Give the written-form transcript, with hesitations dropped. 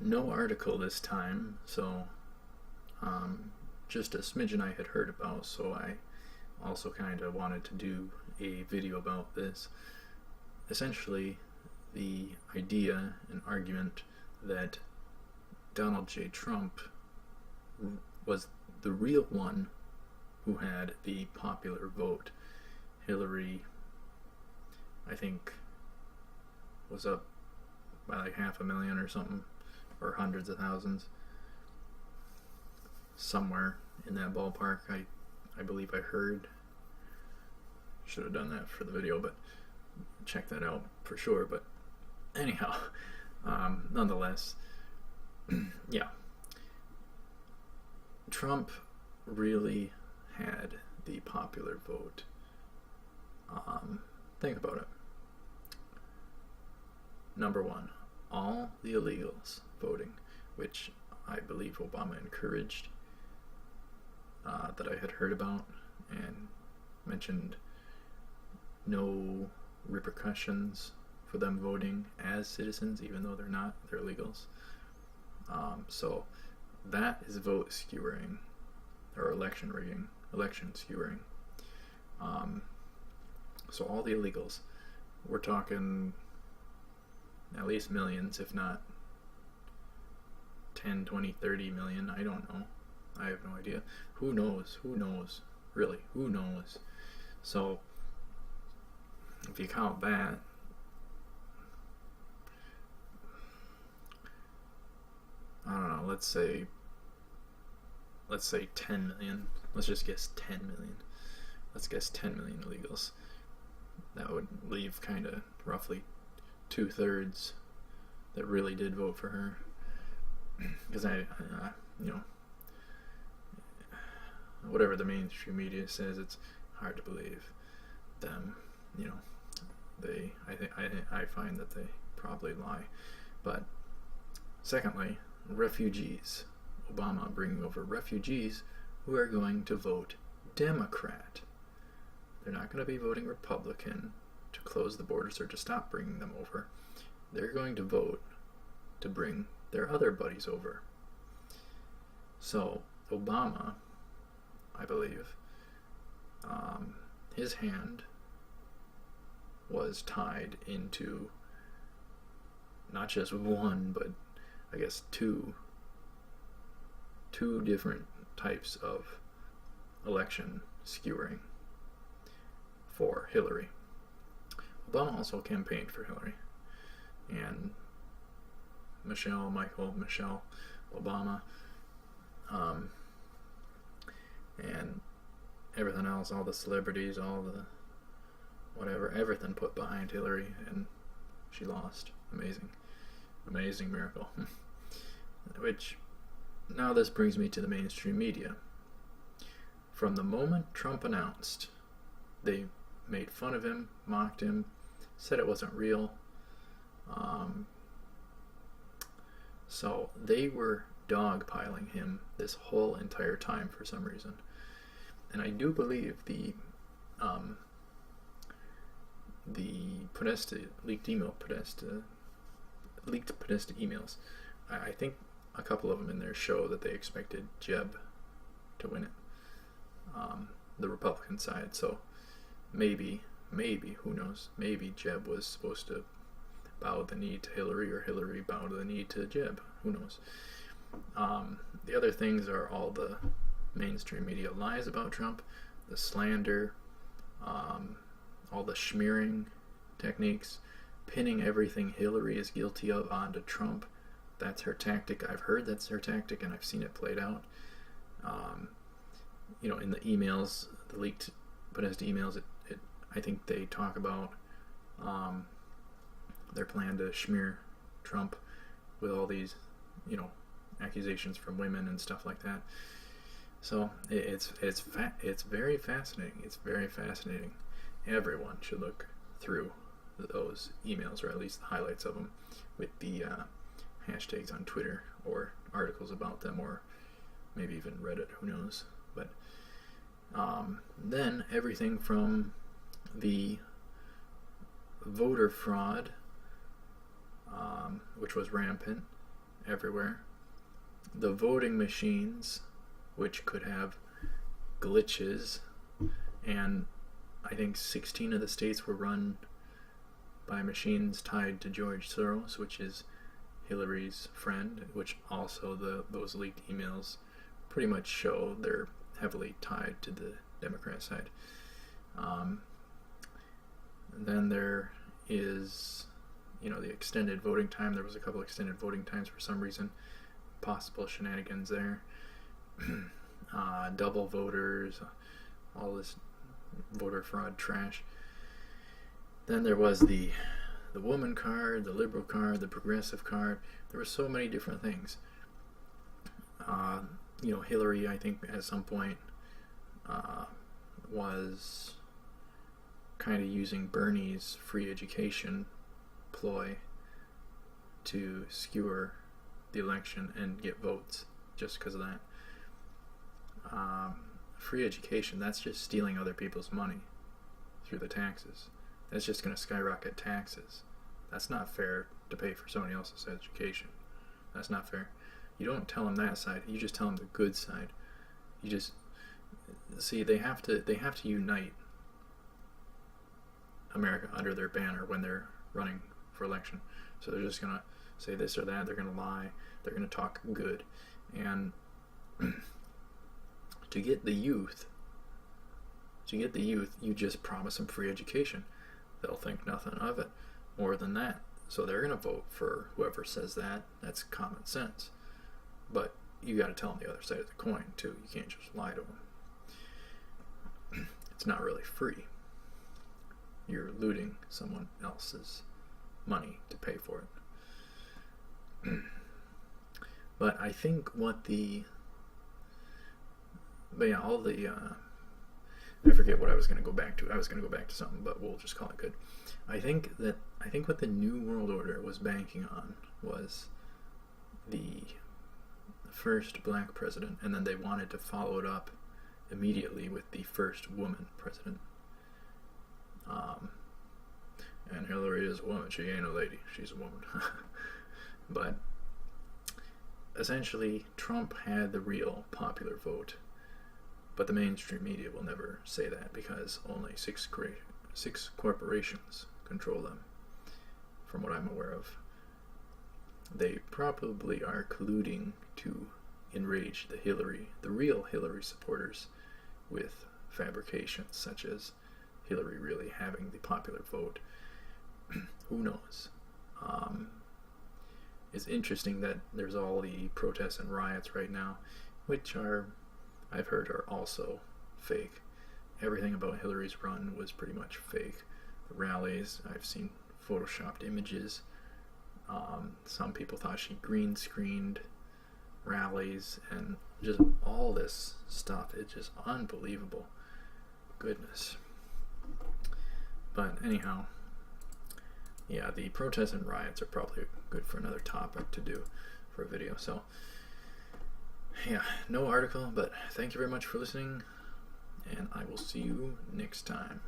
No article this time, so just a smidgen I had heard about, so I also kind of wanted to do a video about this. Essentially, the idea and argument that Donald J. Trump was the real one who had the popular vote. Hillary, I think, was up by like 500,000 or something, or hundreds of thousands, somewhere in that ballpark. I believe I heard. Should have done that for the video, but check that out for sure. But anyhow, nonetheless, yeah, Trump really had the popular vote. Think about it. Number one, all the illegals voting, which I believe Obama encouraged, that I had heard about and mentioned no repercussions for them voting as citizens, even though they're not, they're illegals. So that is vote skewering, or election rigging, election skewering. So all the illegals, we're talking at least millions, if not 10, 20, 30 million. I don't know. I have no idea. Who knows? Who knows? Really, who knows? So if you count that, I don't know, let's say 10 million. Let's just guess 10 million. Let's guess 10 million illegals. That would leave kind of roughly 2/3 that really did vote for her. Because whatever the mainstream media says, it's hard to believe them. I find that they probably lie. But secondly, refugees. Obama bringing over refugees who are going to vote Democrat. They're not going to be voting Republican to close the borders or to stop bringing them over. They're going to vote to bring their other buddies over. So Obama, I believe, his hand was tied into not just one, but I guess two different types of election skewering for Hillary. Obama also campaigned for Hillary, and Michelle Obama, and everything else, all the celebrities, all the whatever, everything put behind Hillary, and she lost. Amazing miracle. Which, now this brings me to the mainstream media. From the moment Trump announced, they made fun of him, mocked him, said it wasn't real. So they were dogpiling him this whole entire time for some reason. And I do believe the leaked Podesta emails, I think a couple of them in there show that they expected Jeb to win it, the Republican side. So maybe, who knows, maybe Jeb was supposed to bow the knee to Hillary, or Hillary bow the knee to Jeb, who knows. The other things are all the mainstream media lies about Trump, the slander, all the smearing techniques, pinning everything Hillary is guilty of onto Trump. That's her tactic. I've heard that's her tactic, and I've seen it played out. In the emails, the leaked Podesta emails, I think they talk about their plan to smear Trump with all these, accusations from women and stuff like that. So it's very fascinating. It's very fascinating. Everyone should look through those emails, or at least the highlights of them, with the hashtags on Twitter, or articles about them, or maybe even Reddit, who knows. But then everything from the voter fraud, which was rampant, everywhere. The voting machines, which could have glitches, and I think 16 of the states were run by machines tied to George Soros, which is Hillary's friend, which also those leaked emails pretty much show they're heavily tied to the Democrat side. Then there is, the extended voting time. There was a couple extended voting times for some reason. Possible shenanigans there. Double voters, all this voter fraud trash. Then there was the woman card, the liberal card, the progressive card. There were so many different things. Hillary, I think, at some point was kind of using Bernie's free education ploy to skewer the election and get votes just because of that. Free education, that's just stealing other people's money through the taxes. That's just going to skyrocket taxes. That's not fair to pay for somebody else's education. That's not fair. You don't tell them that side. You just tell them the good side. You just see they have to unite America under their banner when they're running for election. So they're just going to say this or that. They're going to lie. They're going to talk good. And to get the youth, you just promise them free education. They'll think nothing of it more than that. So they're going to vote for whoever says that. That's common sense. But you got to tell them the other side of the coin too. You can't just lie to them. It's not really free. You're looting someone else's money to pay for it. But I think I forget what I was going to go back to. I was going to go back to something, but we'll just call it good. I think what the New World Order was banking on was the first black president, and then they wanted to follow it up immediately with the first woman president. And Hillary is a woman. She ain't a lady. She's a woman. But essentially, Trump had the real popular vote. But the mainstream media will never say that because only six corporations control them, from what I'm aware of. They probably are colluding to enrage the real Hillary supporters with fabrications such as Hillary really having the popular vote. Who knows? It's interesting that there's all the protests and riots right now, which I've heard are also fake. Everything about Hillary's run was pretty much fake. The rallies, I've seen photoshopped images. Some people thought she green screened rallies and just all this stuff. It's just unbelievable. Goodness. But anyhow, yeah, the protests and riots are probably good for another topic to do for a video. So yeah, no article, but thank you very much for listening, and I will see you next time.